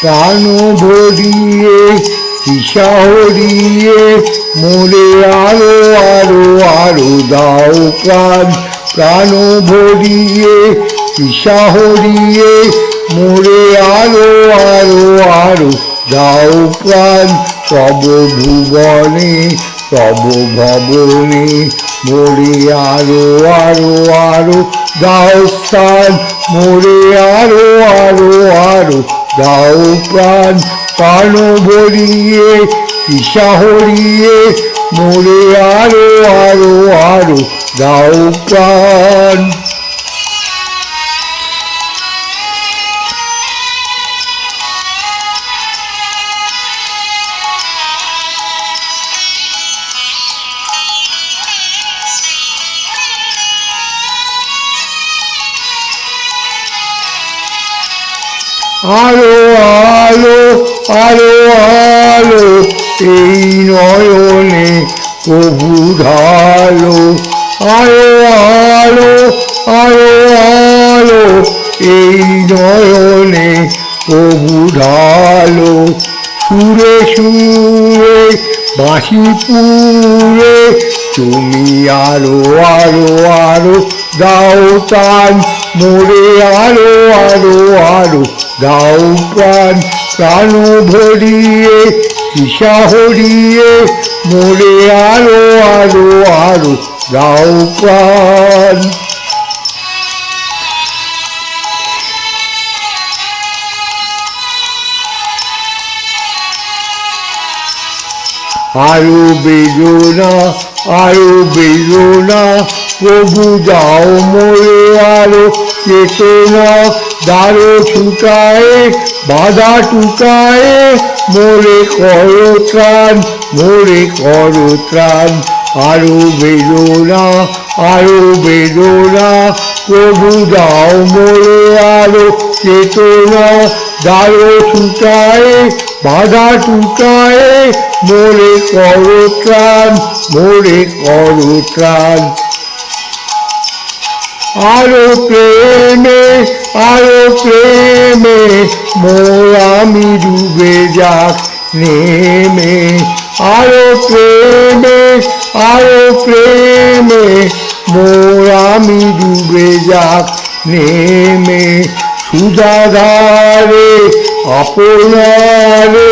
প্রাণ ভরিয়ে তৃষা হরিয়ে মোরে আরো আরো আরো দাও প্রাণ। প্রাণ ভরিয়ে তৃষা হরিয়ে মোরে আরো আরো আরো দাও প্রাণ। তব ভুবনে তব ভবনে মোরে আরো আরো আরো দাও স্থান। মোরে আরো আরো আরো দাও প্রাণ। প্রাণ ভরিয়ে তৃষা হরিয়ে মোরে আরো আরো আরো দাও প্রাণ। আলো আলো আলো আলো এই নয়নে প্রভু ঢালো। আলো আলো আলো আলো এই নয়নে প্রভু ঢালো। সুরে সুরে বাঁশি পুরে তুমি আরো আরো আরো দাও টান। মোরে আরো আরো আরো দাও প্রাণ। প্রাণ ভরিয়ে তৃষা হরিয়ে মোরে আরো আরো আরো দাও প্রাণ। আরো বেদনা আরো বেদনা প্রভু দাও মোরে আরো চেতনা। দ্বারো ছুটায় বাধা টুকায় মোরে করো ত্রাণ। মোরে করো ত্রাণ। আরো বেদনা আরো বেদনা প্রভু দাও মোরে আরো চেতনা। দ্বারো ছুটায় বাধা টুকায় মোরে করো ত্রাণ। মোরে করো ত্রাণ। আরো প্রেমে আরো প্রেমে মোর আমি ডুবে যাক নেমে। আরো প্রেমে আরো প্রেমে মোর আমি ডুবে যাক নেমে। সুধাধারে আপনারে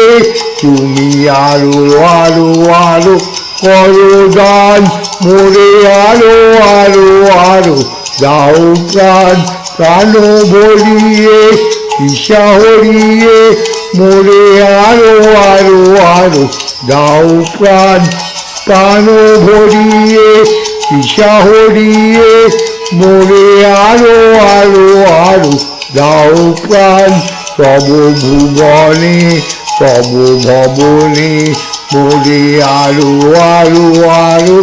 তুমি আরো আরো আরো করো দান। মোরে আরো আরো আরো দাও প্রাণ। প্রাণ ভরিয়ে তৃষা হরিয়ে মোরে আরো আরো আরো দাও প্রাণ। প্রাণ ভরিয়ে তৃষা হরিয়ে মোরে আরো আরো আরো দাও প্রাণ। তব ভুবনে তব ভবনে মোরে আরো আরো আরো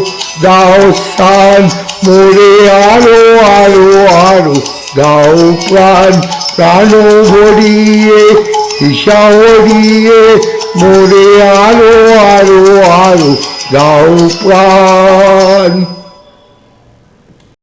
দাও স্থান। মোরে আরো আরো আরো দাও প্রাণ। প্রাণ ভরিয়ে তৃষা হরিয়ে মোরে আরো আরো আরো দাও প্রাণ।